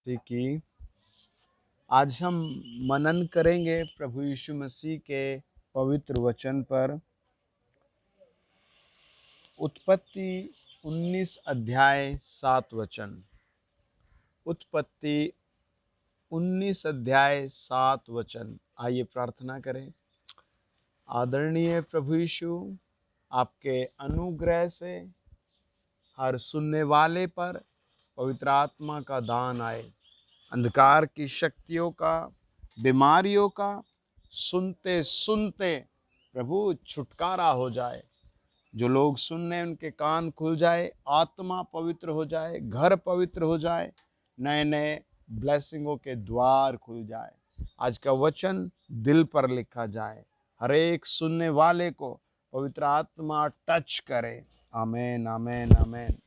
मसीह की। आज हम मनन करेंगे प्रभु यीशु मसीह के पवित्र वचन पर। उत्पत्ति 19 अध्याय 7 वचन। उत्पत्ति 19 अध्याय 7 वचन। आइए प्रार्थना करें। आदरणीय प्रभु यीशु, आपके अनुग्रह से हर सुनने वाले पर पवित्र आत्मा का दान आए। अंधकार की शक्तियों का, बीमारियों का सुनते सुनते प्रभु छुटकारा हो जाए। जो लोग सुनने उनके कान खुल जाए, आत्मा पवित्र हो जाए, घर पवित्र हो जाए, नए नए ब्लेसिंगों के द्वार खुल जाए। आज का वचन दिल पर लिखा जाए, हर एक सुनने वाले को पवित्र आत्मा टच करे। आमीन आमीन आमीन।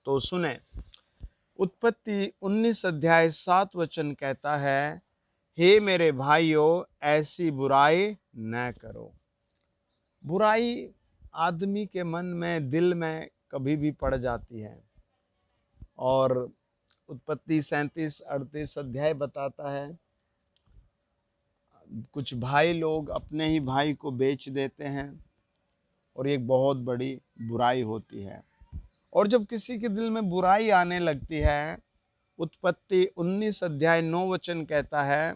तो सुने, उत्पत्ति 19 अध्याय 7 वचन कहता है, हे मेरे भाइयों, ऐसी बुराई न करो। बुराई आदमी के मन में, दिल में कभी भी पड़ जाती है। और उत्पत्ति 37-38 अध्याय बताता है, कुछ भाई लोग अपने ही भाई को बेच देते हैं और एक बहुत बड़ी बुराई होती है। और जब किसी के दिल में बुराई आने लगती है, उत्पत्ति 19 अध्याय 9 वचन कहता है,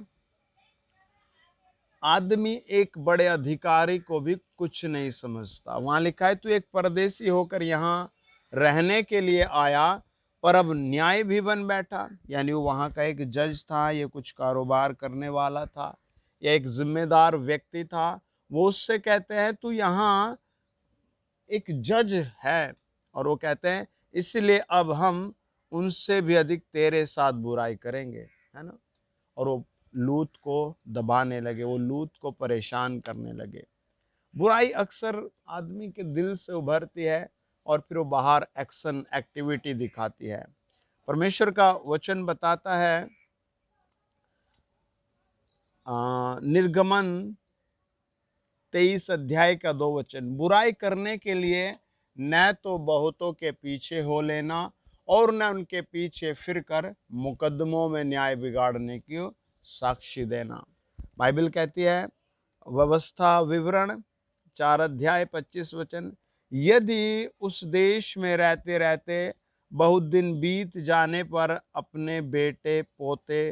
आदमी एक बड़े अधिकारी को भी कुछ नहीं समझता। वहां लिखा है, तू एक परदेशी होकर यहाँ रहने के लिए आया, पर अब न्याय भी बन बैठा। यानी वो वहाँ का एक जज था, ये कुछ कारोबार करने वाला था, या एक जिम्मेदार व्यक्ति था। वो उससे कहते हैं, तू यहाँ एक जज है। और वो कहते हैं, इसलिए अब हम उनसे भी अधिक तेरे साथ बुराई करेंगे, है ना। और वो लूत को दबाने लगे, वो लूत को परेशान करने लगे। बुराई अक्सर आदमी के दिल से उभरती है और फिर वो बाहर एक्शन, एक्टिविटी दिखाती है। परमेश्वर का वचन बताता है, निर्गमन 23 अध्याय का 2 वचन, बुराई करने के लिए न तो बहुतों के पीछे हो लेना और न उनके पीछे फिरकर मुकदमों में न्याय बिगाड़ने की साक्षी देना। बाइबल कहती है, व्यवस्था विवरण 4 अध्याय 25 वचन, यदि उस देश में रहते रहते बहुत दिन बीत जाने पर अपने बेटे पोते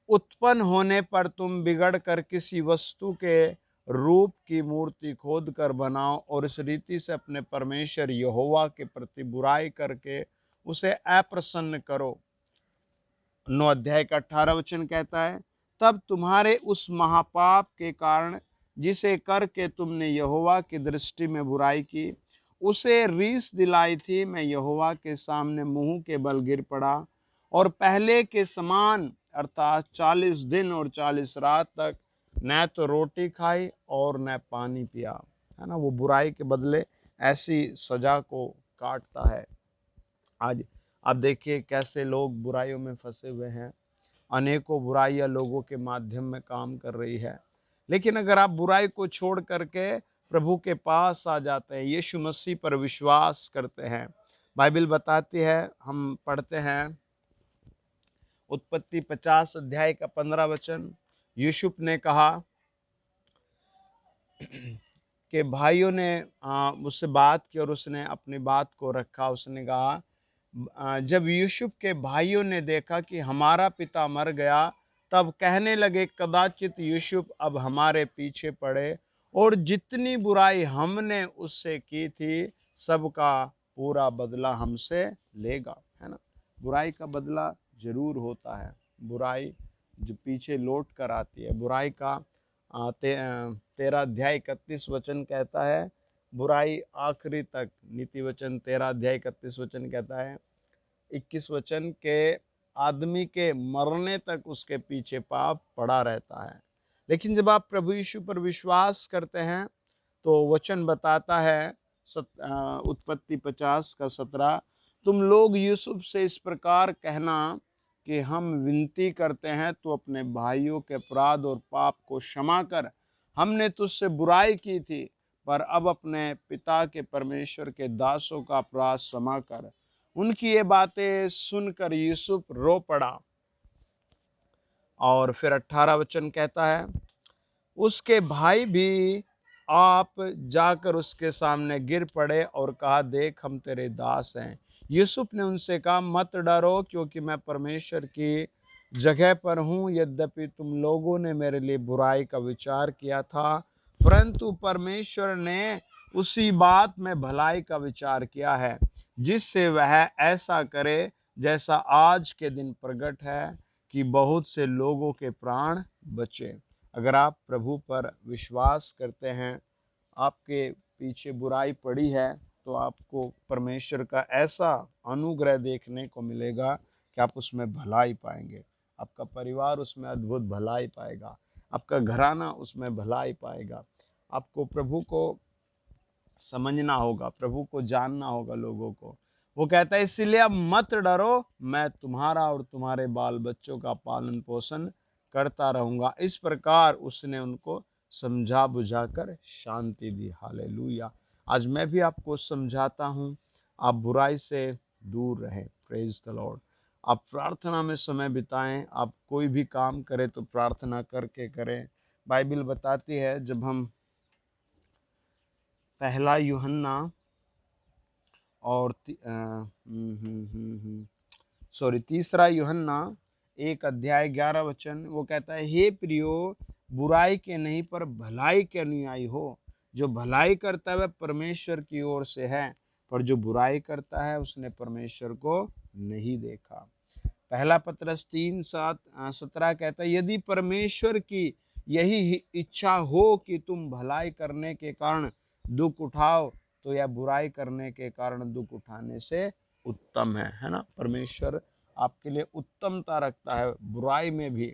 उत्पन्न होने पर तुम बिगड़ कर किसी वस्तु के रूप की मूर्ति खोद कर बनाओ और इस रीति से अपने परमेश्वर यहोवा के प्रति बुराई करके उसे अप्रसन्न करो। 9 अध्याय का 18 वचन कहता है, तब तुम्हारे उस महापाप के कारण जिसे करके तुमने यहोवा की दृष्टि में बुराई की, उसे रीस दिलाई थी, मैं यहोवा के सामने मुंह के बल गिर पड़ा और पहले के समान अर्थात 40 दिन और 40 रात तक न तो रोटी खाई और न पानी पिया, है ना। वो बुराई के बदले ऐसी सजा को काटता है। आज आप देखिए कैसे लोग बुराइयों में फंसे हुए हैं। अनेकों बुराइयां लोगों के माध्यम में काम कर रही है। लेकिन अगर आप बुराई को छोड़ करके प्रभु के पास आ जाते हैं, यीशु मसीह पर विश्वास करते हैं, बाइबल बताती है, हम पढ़ते हैं उत्पत्ति 50 अध्याय का 15 वचन, यूसुफ ने कहा कि भाइयों ने उससे बात की और उसने अपनी बात को रखा। उसने कहा, जब यूसुफ के भाइयों ने देखा कि हमारा पिता मर गया, तब कहने लगे, कदाचित यूसुफ अब हमारे पीछे पड़े और जितनी बुराई हमने उससे की थी सबका पूरा बदला हमसे लेगा, है ना। बुराई का बदला जरूर होता है। बुराई जो पीछे लौट कर आती है, बुराई का 13 अध्याय 31 वचन कहता है, बुराई आखिरी तक, नीति वचन 13 अध्याय 31 वचन कहता है, 21 वचन के आदमी के मरने तक उसके पीछे पाप पड़ा रहता है। लेकिन जब आप प्रभु यीशु पर विश्वास करते हैं तो वचन बताता है, उत्पत्ति 50 का 17, तुम लोग यूसुफ से इस प्रकार कहना कि हम विनती करते हैं, तो अपने भाइयों के अपराध और पाप को क्षमा कर। हमने तुझसे बुराई की थी, पर अब अपने पिता के परमेश्वर के दासों का अपराध क्षमा कर। उनकी ये बातें सुनकर यूसुफ रो पड़ा। और फिर 18 वचन कहता है, उसके भाई भी आप जाकर उसके सामने गिर पड़े और कहा, देख हम तेरे दास हैं। यूसुफ ने उनसे कहा, मत डरो, क्योंकि मैं परमेश्वर की जगह पर हूँ। यद्यपि तुम लोगों ने मेरे लिए बुराई का विचार किया था, परंतु परमेश्वर ने उसी बात में भलाई का विचार किया है, जिससे वह ऐसा करे जैसा आज के दिन प्रकट है, कि बहुत से लोगों के प्राण बचे। अगर आप प्रभु पर विश्वास करते हैं, आपके पीछे बुराई पड़ी है, तो आपको परमेश्वर का ऐसा अनुग्रह देखने को मिलेगा कि आप उसमें भलाई पाएंगे। आपका परिवार उसमें अद्भुत भलाई पाएगा, आपका घराना उसमें भलाई पाएगा। आपको प्रभु को समझना होगा, प्रभु को जानना होगा लोगों को। वो कहता है, इसलिए अब मत डरो, मैं तुम्हारा और तुम्हारे बाल बच्चों का पालन पोषण करता रहूंगा। इस प्रकार उसने उनको समझा बुझाकर शांति दी। हालेलुया। आज मैं भी आपको समझाता हूँ, आप बुराई से दूर रहें। Praise the Lord. आप प्रार्थना में समय बिताएं। आप कोई भी काम करें तो प्रार्थना करके करें। बाइबल बताती है, जब हम पहला यूहन्ना और तीसरा यूहन्ना 1 अध्याय 11 वचन, वो कहता है, हे प्रियो, बुराई के नहीं पर भलाई के अनुयायी हो। जो भलाई करता है वह परमेश्वर की ओर से है, पर जो बुराई करता है उसने परमेश्वर को नहीं देखा। पहला पत्रस 3:17 कहता है, यदि परमेश्वर की यही इच्छा हो कि तुम भलाई करने के कारण दुख उठाओ, तो यह बुराई करने के कारण दुख उठाने से उत्तम है ना। परमेश्वर आपके लिए उत्तमता रखता है बुराई में भी।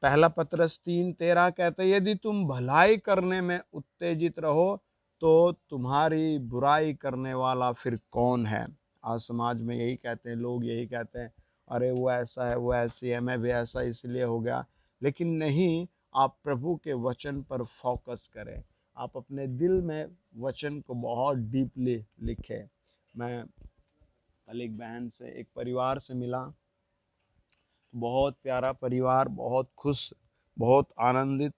पहला पत्रस 3:13 कहता है, यदि तुम भलाई करने में उत्तेजित रहो, तो तुम्हारी बुराई करने वाला फिर कौन है। आज समाज में यही कहते हैं लोग, यही कहते हैं, अरे वो ऐसा है, वो ऐसी है, मैं भी ऐसा इसलिए हो गया। लेकिन नहीं, आप प्रभु के वचन पर फोकस करें। आप अपने दिल में वचन को बहुत डीपली लिखें। मैं कल एक बहन से, एक परिवार से मिला, बहुत प्यारा परिवार, बहुत खुश, बहुत आनंदित,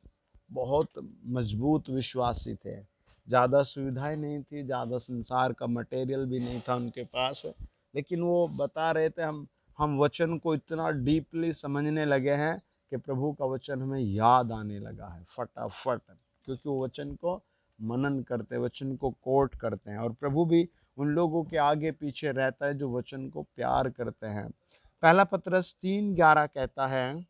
बहुत मजबूत विश्वासी थे। ज़्यादा सुविधाएं नहीं थी, ज़्यादा संसार का मटेरियल भी नहीं था उनके पास, लेकिन वो बता रहे थे, हम वचन को इतना डीपली समझने लगे हैं कि प्रभु का वचन हमें याद आने लगा है फटाफट, क्योंकि वो वचन को मनन करते, वचन को कोट करते हैं। और प्रभु भी उन लोगों के आगे पीछे रहता है जो वचन को प्यार करते हैं। पहला पत्रस 3:11 कहता है,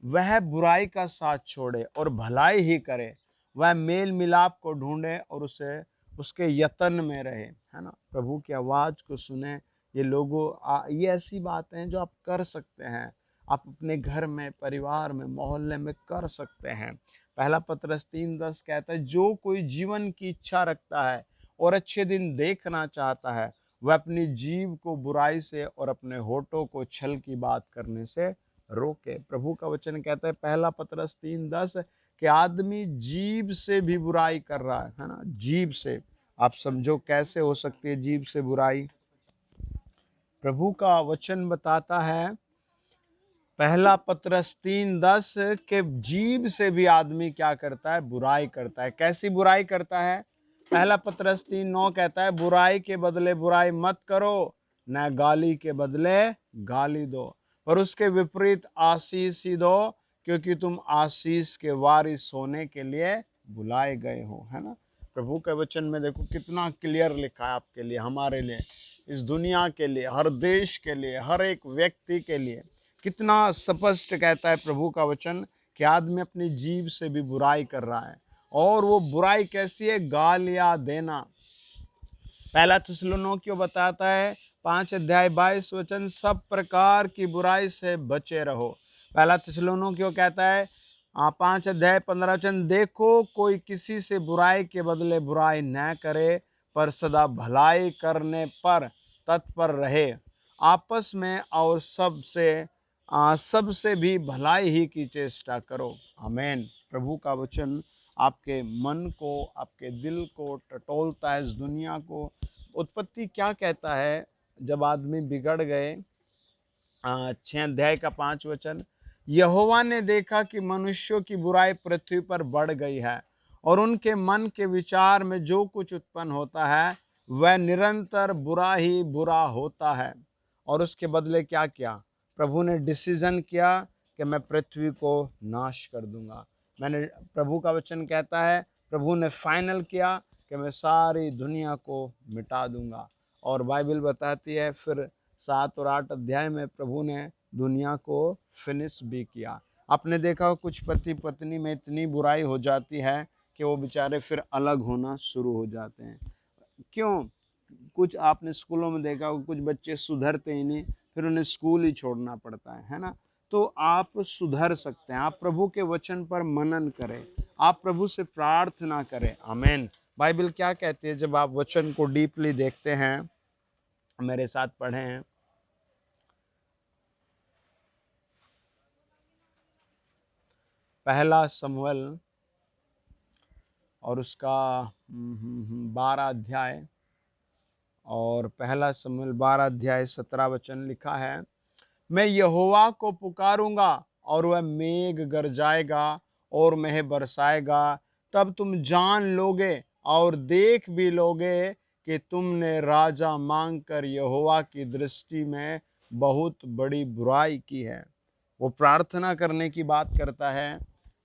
वह बुराई का साथ छोड़े और भलाई ही करे, वह मेल मिलाप को ढूंढे और उसे उसके यत्न में रहे, है ना। प्रभु की आवाज़ को सुने। ये लोगों, ये ऐसी बातें हैं जो आप कर सकते हैं, आप अपने घर में, परिवार में, मोहल्ले में कर सकते हैं। पहला पत्रस 3:10 कहता है, जो कोई जीवन की इच्छा रखता है और अच्छे दिन देखना चाहता है, वह अपनी जीभ को बुराई से और अपने होठों को छल की बात करने से रोके। प्रभु का वचन कहता है, पहला पत्रस 3:10, कि आदमी जीभ से भी बुराई कर रहा है ना। जीभ से, आप समझो कैसे हो सकती है जीभ से बुराई। प्रभु का वचन बताता है, पहला पत्रस 3:10, के जीभ से भी आदमी क्या करता है, बुराई करता है। कैसी बुराई करता है। पहला पत्रस 3:9 कहता है, बुराई के बदले बुराई मत करो, न गाली के बदले गाली दो, पर उसके विपरीत आशीष ही दो, क्योंकि तुम आशीष के वारिस होने के लिए बुलाए गए हो, है ना। प्रभु के वचन में देखो कितना क्लियर लिखा है आपके लिए, हमारे लिए, इस दुनिया के लिए, हर देश के लिए, हर एक व्यक्ति के लिए। कितना स्पष्ट कहता है प्रभु का वचन कि आदमी अपनी जीभ से भी बुराई कर रहा है। और वो बुराई कैसी है, गालियां देना। पहला थिस्सलुनीकियों बताता है 5 अध्याय 22 वचन, सब प्रकार की बुराई से बचे रहो। पहला थिस्सलुनीकियों कहता है 5 अध्याय 15 वचन, देखो कोई किसी से बुराई के बदले बुराई न करे, पर सदा भलाई करने पर तत्पर रहे, आपस में और सबसे भी भलाई ही की चेष्टा करो। आमीन। प्रभु का वचन आपके मन को, आपके दिल को टटोलता है, इस दुनिया को। उत्पत्ति क्या कहता है जब आदमी बिगड़ गए? 6 अध्याय का 5 वचन, यहोवा ने देखा कि मनुष्यों की बुराई पृथ्वी पर बढ़ गई है और उनके मन के विचार में जो कुछ उत्पन्न होता है वह निरंतर बुरा ही बुरा होता है। और उसके बदले क्या किया? प्रभु ने डिसीजन किया कि मैं पृथ्वी को नाश कर दूंगा। मैंने, प्रभु का वचन कहता है, प्रभु ने फाइनल किया कि मैं सारी दुनिया को मिटा दूंगा। और बाइबल बताती है फिर 7 और 8 अध्याय में प्रभु ने दुनिया को फिनिश भी किया। आपने देखा कुछ पति पत्नी में इतनी बुराई हो जाती है कि वो बेचारे फिर अलग होना शुरू हो जाते हैं। क्यों? कुछ आपने स्कूलों में देखा हो, कुछ बच्चे सुधरते ही नहीं, फिर उन्हें स्कूल ही छोड़ना पड़ता है ना। तो आप सुधर सकते हैं, आप प्रभु के वचन पर मनन करें, आप प्रभु से प्रार्थना करें। आमीन। बाइबल क्या कहती है जब आप वचन को डीपली देखते हैं? मेरे साथ पढ़ें। पहला शमूएल और उसका 12 अध्याय, और पहला शमूएल 12 अध्याय 17 वचन लिखा है, मैं यहोवा को पुकारूंगा और वह मेघ गरजाएगा और मेंह बरसाएगा, तब तुम जान लोगे और देख भी लोगे कि तुमने राजा मांगकर यहोवा की दृष्टि में बहुत बड़ी बुराई की है। वो प्रार्थना करने की बात करता है।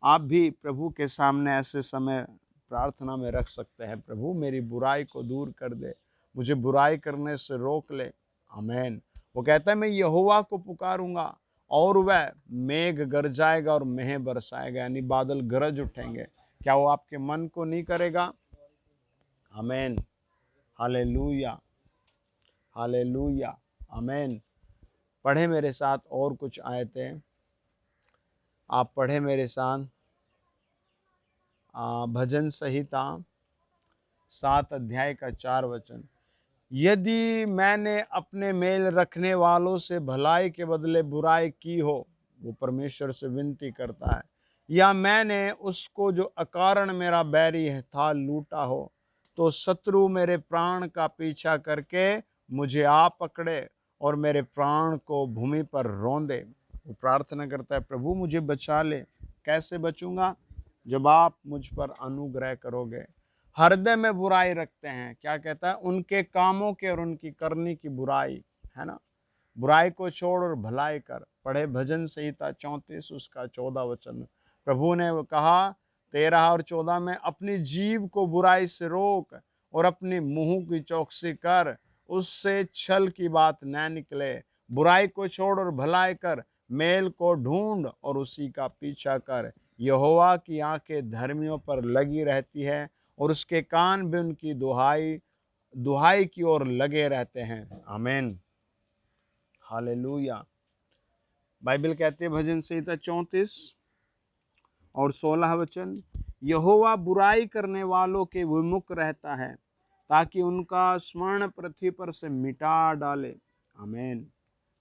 आप भी प्रभु के सामने ऐसे समय प्रार्थना में रख सकते हैं, प्रभु मेरी बुराई को दूर कर दे, मुझे बुराई करने से रोक ले। आमीन। वो कहता है मैं यहोवा को पुकारूंगा और वह मेघ गरजाएगा और मेंह बरसाएगा, यानी बादल गरज उठेंगे। क्या वो आपके मन को नहीं करेगा? आमीन। हालेलुया, हालेलुया, आमीन। पढ़े मेरे साथ और कुछ आयतें, आप पढ़े मेरे साथ। भजन संहिता 7 अध्याय का 4 वचन, यदि मैंने अपने मेल रखने वालों से भलाई के बदले बुराई की हो, वो परमेश्वर से विनती करता है, या मैंने उसको जो अकारण मेरा बैरी था लूटा हो, तो शत्रु मेरे प्राण का पीछा करके मुझे आ पकड़े और मेरे प्राण को भूमि पर रौंदे। वो प्रार्थना करता है, प्रभु मुझे बचा ले। कैसे बचूंगा? जब आप मुझ पर अनुग्रह करोगे। हृदय में बुराई रखते हैं, क्या कहता है? उनके कामों के और उनकी करनी की बुराई, है ना। बुराई को छोड़ और भलाई कर। पढ़े भजन संहिता 34 उसका 14 वचन, प्रभु ने वो कहा 13 और 14 में, अपनी जीव को बुराई से रोक और अपनी मुंह की चौकसी कर, उससे छल की बात न निकले। बुराई को छोड़ और भलाई कर, मेल को ढूंढ और उसी का पीछा कर। यहोवा की आंखें धर्मियों पर लगी रहती है और उसके कान भी उनकी दुहाई दुहाई की ओर लगे रहते हैं। आमीन। हालेलुया। बाइबल कहती है भजन संहिता 34 और 16 वचन, यहोवा बुराई करने वालों के विमुख रहता है ताकि उनका स्मरण पृथ्वी पर से मिटा डाले। आमीन।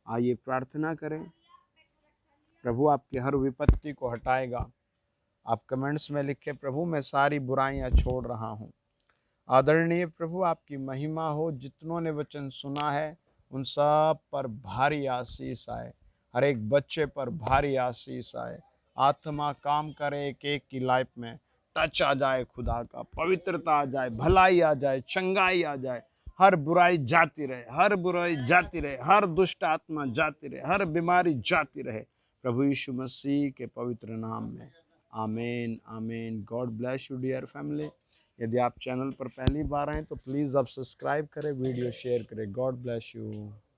आइए प्रार्थना करें। प्रभु आपकी हर विपत्ति को हटाएगा। आप कमेंट्स में लिखें, प्रभु मैं सारी बुराइयां छोड़ रहा हूँ। आदरणीय प्रभु आपकी महिमा हो। जितनों ने वचन सुना है उन सब पर भारी आशीष आए, हर एक बच्चे पर भारी आशीष आए। आत्मा काम करे, एक एक की लाइफ में टच आ जाए, खुदा का पवित्रता आ जाए, भलाई आ जाए, चंगाई आ जाए। हर बुराई जाती रहे, हर बुराई जाती रहे, हर दुष्ट आत्मा जाती रहे, हर बीमारी जाती रहे, प्रभु यीशु मसीह के पवित्र नाम में। आमीन, आमीन। God bless you dear family. यदि आप चैनल पर पहली बार आए तो प्लीज़ आप सब्सक्राइब करें, वीडियो शेयर करें। God bless you.